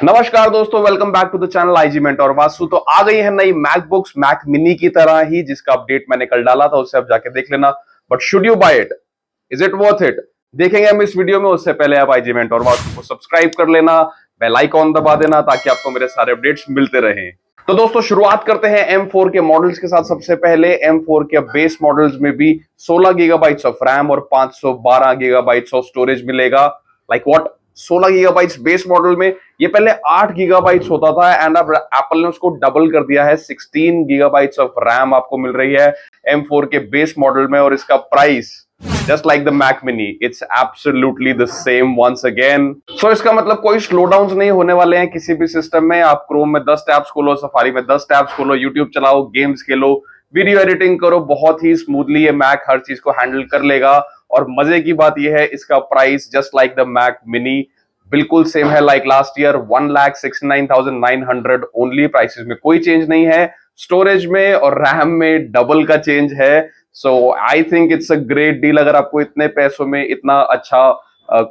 नमस्कार दोस्तों, welcome back to the channel IG mentor Vasu. तो आ गई है नई मैकबुक्स, मैक मिनी की तरह ही, जिसका अपडेट मैंने कल डाला था, उससे आप जाके देख लेना। But should you buy it? Is it worth it? देखेंगे हम इस वीडियो में। उससे पहले आप आईजी मेंटर वासु को सब्सक्राइब कर लेना, बेल आइकॉन दबा देना, ताकि आपको मेरे सारे अपडेट्स मिलते रहें। तो दोस्तों शुरुआत करते हैं M4 के मॉडल्स के साथ। सबसे पहले M4 के बेस मॉडल्स में भी 16 गीगाबाइट्स ऑफ रैम और 512 गीगाबाइट्स ऑफ स्टोरेज मिलेगा। Like what? 16 gigabytes base model में, ये पहले 8 गीगाबाइट्स होता था एंड अब एप्पल ने उसको डबल कर दिया है। 16 गीगाबाइट्स ऑफ रैम आपको मिल रही है M4 के बेस मॉडल में, और इसका price just like the Mac Mini, it's absolutely the same once again. So इसका मतलब कोई स्लो डाउन नहीं होने वाले हैं किसी भी सिस्टम में। आप क्रोम में 10 टैब्स खोलो, सफारी में 10 टैब्स खोलो, यूट्यूब चलाओ, गेम्स खेलो, वीडियो एडिटिंग करो, बहुत ही स्मूथली ये मैक हर चीज को हैंडल कर लेगा। और मजे की बात यह है, इसका price just like the Mac mini बिल्कुल सेम है like last year, 1,69,900 only. Prices में कोई चेंज नहीं है, स्टोरेज में और रैम में डबल का चेंज है। So I think it's a great deal. अगर आपको इतने पैसों में इतना अच्छा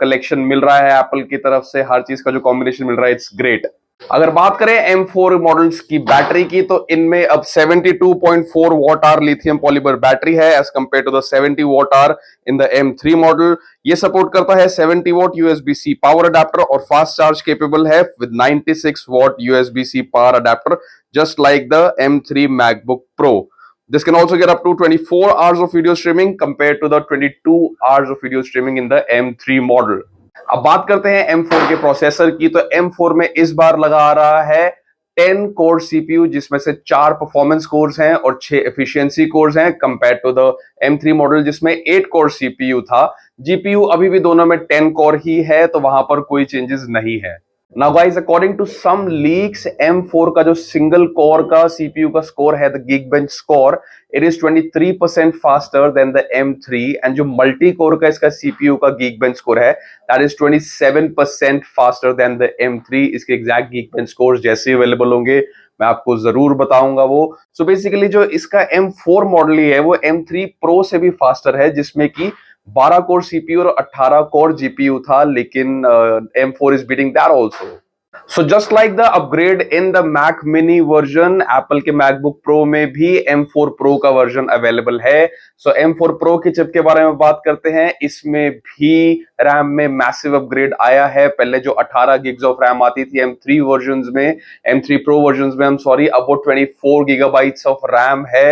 कलेक्शन मिल रहा है एप्पल की तरफ से, हर चीज का जो कॉम्बिनेशन मिल रहा है, इट्स ग्रेट। अगर बात करें M4 मॉडल्स की बैटरी की, तो इनमें अब 72.4 watt hour lithium polymer battery है as compared to the 70 watt hour in the M3 model. ये सपोर्ट करता है 70 वॉट USB-C पावर अडेप्टर और फास्ट चार्ज केपेबल है with 96 watt USB-C power adapter, just like the M3 MacBook Pro. This can also get up to 24 hours of video streaming compared to the 22 hours of video streaming in the M3 model. अब बात करते हैं M4 के processor की। तो M4 में इस बार लगा आ रहा है 10 कोर CPU, जिसमें से 4 परफॉर्मेंस कोर्स हैं और 6 एफिशिएंसी कोर्स हैं, compare to the M3 model जिसमें 8 कोर CPU था। GPU अभी भी दोनों में 10 कोर ही है, तो वहां पर कोई चेंजेस नहीं है। Now guys, according to some leaks, M4 का जो सिंगल कोर का CPU का स्कोर है, the Geekbench score, it is 23% faster than the M3, and जो मल्टी कोर का इसका CPU का Geekbench स्कोर है, that is 27% faster than the M3। इसके एग्जैक्ट Geekbench स्कोर जैसे अवेलेबल होंगे मैं आपको जरूर बताऊंगा वो। सो बेसिकली जो इसका M4 मॉडल ही है वो M3 Pro से भी फास्टर है, जिसमें कि 12 कोर CPU और 18 कोर GPU था, लेकिन M4 is beating that also. So just like the upgrade in the Mac Mini version, Apple के MacBook Pro में भी M4 Pro का वर्जन अवेलेबल है। So M4 Pro की चिप के बारे में बात करते हैं। इसमें भी रैम में मैसिव अपग्रेड आया है। पहले जो 18 गिग्स ऑफ रैम आती थी M3 वर्जन्स में, M3 Pro वर्जन्स में, अब वो 24 गीगाबाइट्स ऑफ रैम है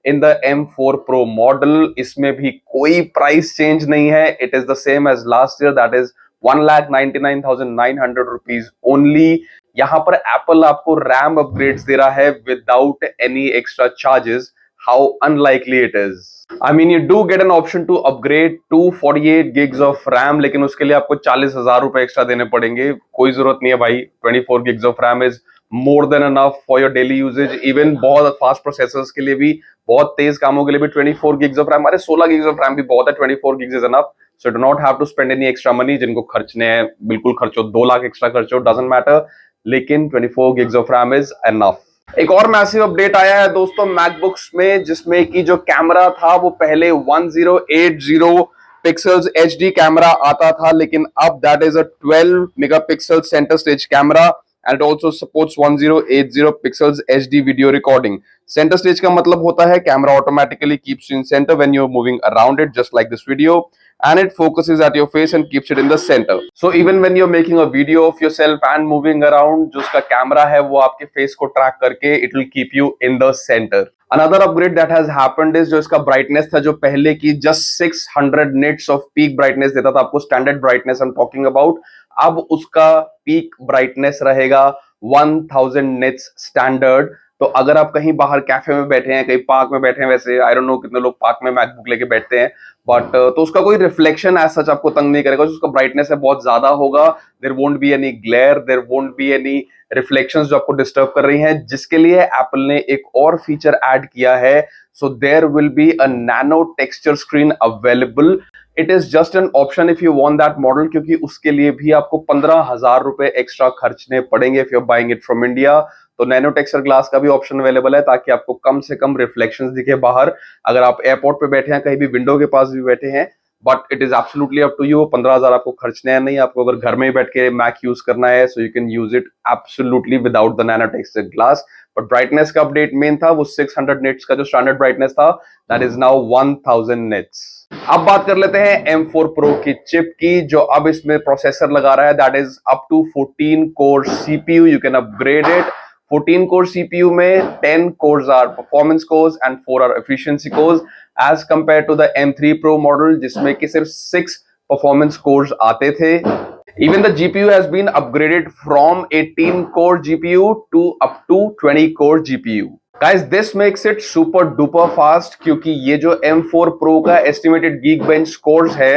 in the M4 Pro model. इसमें भी कोई प्राइस चेंज नहीं है, it is the same as last year, that is 1,99,900 rupees only. यहां पर एप्पल आपको रैम अपग्रेड्स दे रहा है without any extra charges. How unlikely it is. I mean, you do get an option to upgrade to 48 gigs of RAM, लेकिन उसके लिए आपको 40,000 रुपए एक्स्ट्रा देने पड़ेंगे। कोई जरूरत नहीं है भाई, 24 gigs of RAM is more than enough for your daily usage। Even बहुत फास्ट प्रोसेसर्स के लिए भी, बहुत तेज कामों के लिए भी 24 gigs of RAM, अरे 16 gigs of RAM भी बहुत है, 24 gigs is enough। So do not have to spend any extra money। जिनको खर्चने हैं बिल्कुल खर्चो, 2 लाख एक्स्ट्रा खर्चो, डजंट मैटर, लेकिन 24 gigs of RAM is enough। एक और मैसिव अपडेट आया है दोस्तों मैकबुक्स में, जिसमें कि जो कैमरा था वो पहले 1080 पिक्सल्स HD कैमरा आता था, लेकिन अब that is a 12 megapixel centre stage camera and it also supports 1080 pixels HD video recording. Centre stage का मतलब होता है camera automatically keeps you in centre when you are moving around it, just like this video, and it focuses at your face and keeps it in the center. So even when you're making a video of yourself and moving around, जो उसका camera है वो आपके face को track करके it will keep you in the center. Another upgrade that has happened is जो इसका brightness था, जो पहले की just 600 nits of peak brightness देता था आपको, standard brightness I'm talking about, अब उसका पीक ब्राइटनेस रहेगा 1000 nits स्टैंडर्ड। तो अगर आप कहीं बाहर कैफे में बैठे हैं, कहीं पार्क में बैठे हैं, वैसे आई डोंट नो कितने लोग पार्क में मैकबुक लेके बैठते हैं, बट तो उसका कोई रिफ्लेक्शन एज सच आपको तंग नहीं करेगा। उसका ब्राइटनेस है बहुत ज्यादा होगा, there won't be any glare, there won't be any reflections जो आपको डिस्टर्ब कर रही हैं, जिसके लिए एप्पल ने एक और फीचर ऐड किया है। So there will be a nano texture screen available. It is just an option if you want that model, क्योंकि उसके लिए भी आपको 15,000 रुपए एक्स्ट्रा खर्चने पड़ेंगे if you are buying it from India. तो नैनो टेक्सचर ग्लास का भी ऑप्शन अवेलेबल है, ताकि आपको कम से कम रिफ्लेक्शंस दिखे बाहर। अगर आप एयरपोर्ट पे बैठे हैं, कहीं भी विंडो के पास भी बैठे हैं, but it is absolutely up to you. 15,000 आपको खर्चने हैं नहीं, आपको अगर घर में ही बैठ के मैक यूज करना है so you can use it absolutely without the nano texture glass. But brightness का अपडेट मेन था, वो 600 निट्स का जो स्टैंडर्ड ब्राइटनेस था दैट इज नाउ 1000 निट्स। अब बात कर लेते हैं M4 Pro की चिप की, जो अब इसमें प्रोसेसर लगा रहा है that is up to 14 core CPU। You can upgrade it. 14 core CPU में 10 cores are performance cores and 4 are efficiency cores as compared to the M3 Pro model जिसमें कि सिर्फ 6 परफॉर्मेंस कोर्स आते थे। Even the GPU has been upgraded from 18 core GPU to up to 20 core GPU. Guys, this makes it super duper fast क्योंकि ये जो M4 Pro का estimated Geekbench scores है,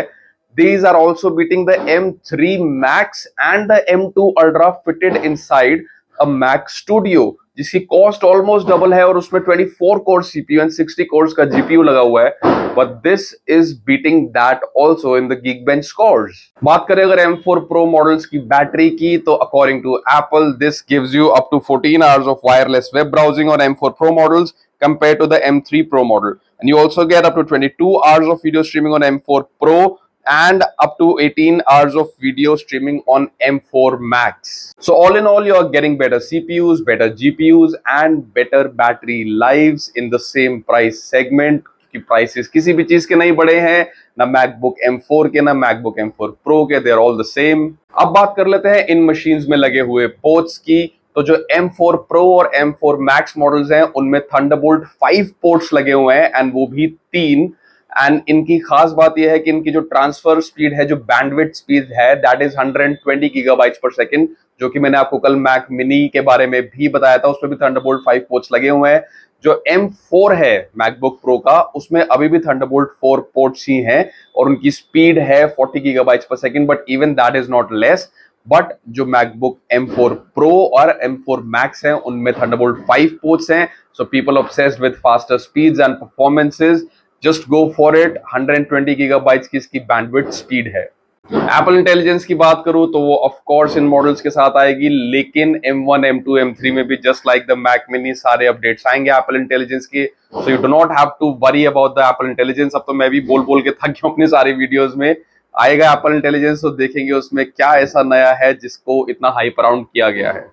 these are also beating the M3 Max and the M2 Ultra fitted inside a Mac Studio, जिसकी cost almost double है और उसमें 24 core CPU and 60 course का GPU लगा हुआ है। But this is beating that also in the Geekbench scores। बात करें अगर M4 Pro मॉडल्स की बैटरी की, तो according to Apple this gives you up to 14 hours of wireless web browsing on M4 Pro models compared to the M3 Pro model, and you also get up to 22 hours of video streaming on M4 Pro and up to 18 hours of video streaming on M4 Max. So all in all, you are getting better CPUs, better GPUs and better battery lives in the same price segment, कि prices किसी भी चीज के नहीं बढ़े हैं, ना MacBook M4 के ना मैकबुक M4 Pro के, they are all the same. अब बात कर लेते हैं इन मशीन्स में लगे हुए पोर्ट्स की। तो जो M4 Pro और M4 Max मॉडल्स हैं उनमें थंडरबोल्ट 5 पोर्ट्स लगे हुए हैं एंड वो भी 3। एंड इनकी खास बात यह है कि इनकी जो ट्रांसफर स्पीड है, जो बैंडविड्थ स्पीड है दैट इज 120 गीगाबाइट्स पर सेकंड, जो कि मैंने आपको कल मैक मिनी के बारे में भी बताया था, उसमें भी थंडरबोल्ट 5 पोर्ट्स लगे हुए हैं। जो M4 है मैकबुक प्रो का, उसमें अभी भी थंडरबोल्ट 4 पोर्ट्स ही हैं और उनकी स्पीड है 40 गीगाबाइट्स पर second, but even that is not less. But जो मैकबुक M4 Pro और M4 Max हैं उनमें थंडरबोल्ट 5 पोर्ट्स हैं। So people obsessed with faster speeds and performances, just go for it. 120 gigabytes की इसकी बैंडविड्थ स्पीड है। Apple intelligence की बात करूं तो वो ऑफ कोर्स इन मॉडल्स के साथ आएगी, लेकिन M1, M2, M3 में भी just like the Mac mini सारे अपडेट्स आएंगे एप्पल इंटेलिजेंस के। So you do not have to worry about the Apple intelligence. अब तो मैं भी बोल बोल के थक गया अपनी सारी वीडियोस में। आएगा एप्पल इंटेलिजेंस तो देखेंगे उसमें क्या ऐसा नया है जिसको इतना हाइप अराउंड किया गया है।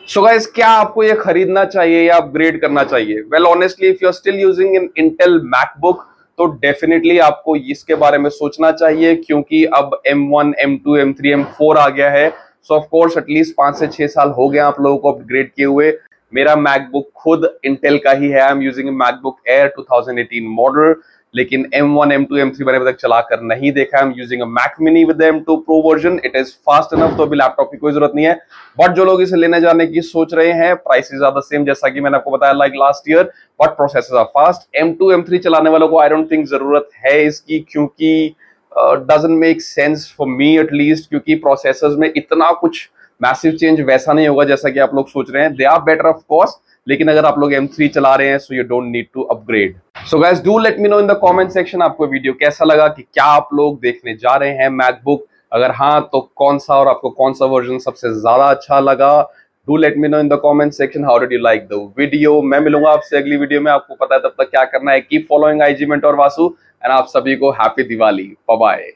सो गाइस, क्या आपको ये खरीदना चाहिए या अपग्रेड करना चाहिए? Well honestly, if you are still using an Intel MacBook तो डेफिनेटली आपको इसके बारे में सोचना चाहिए, क्योंकि अब M1, M2, M3, M4 आ गया है। सो ऑफ कोर्स एटलीस्ट 5 से 6 साल हो गए आप लोगों को अपग्रेड किए हुए। मेरा मैकबुक खुद इंटेल का ही है। आई am using MacBook air 2018 model, लेकिन M1, M2, M3 मैंने अभी तक चला कर नहीं देखा। I am using a Mac mini with M2 Pro version. It is fast enough, तो अभी लैपटॉप की कोई जरूरत नहीं है। बट जो लोग इसे लेने जाने की सोच रहे हैं, प्राइसेस आर द सेम जैसा कि मैंने आपको बताया like last year, but processors are fast. M2, M3 चलाने वालों को आई डोंट थिंक जरूरत है इसकी, क्योंकि doesn't make sense for me at least, क्योंकि प्रोसेसर्स में इतना कुछ मैसिव चेंज वैसा नहीं होगा जैसा कि आप लोग सोच रहे हैं। They are better of course, लेकिन अगर आप लोग M3 चला रहे हैं so you don't need to upgrade. So guys, do let me know in the comment section आपको वीडियो कैसा लगा, कि क्या आप लोग देखने जा रहे हैं मैकबुक, अगर हाँ तो कौन सा, और आपको कौन सा वर्जन सबसे ज्यादा अच्छा लगा। Do let me know in the comment section how did you like the video. मैं मिलूंगा आपसे अगली वीडियो में। आपको पता है तब तक क्या करना है, keep following IG mentor Vasu, and आप सभी को हैप्पी दिवाली। Bye bye.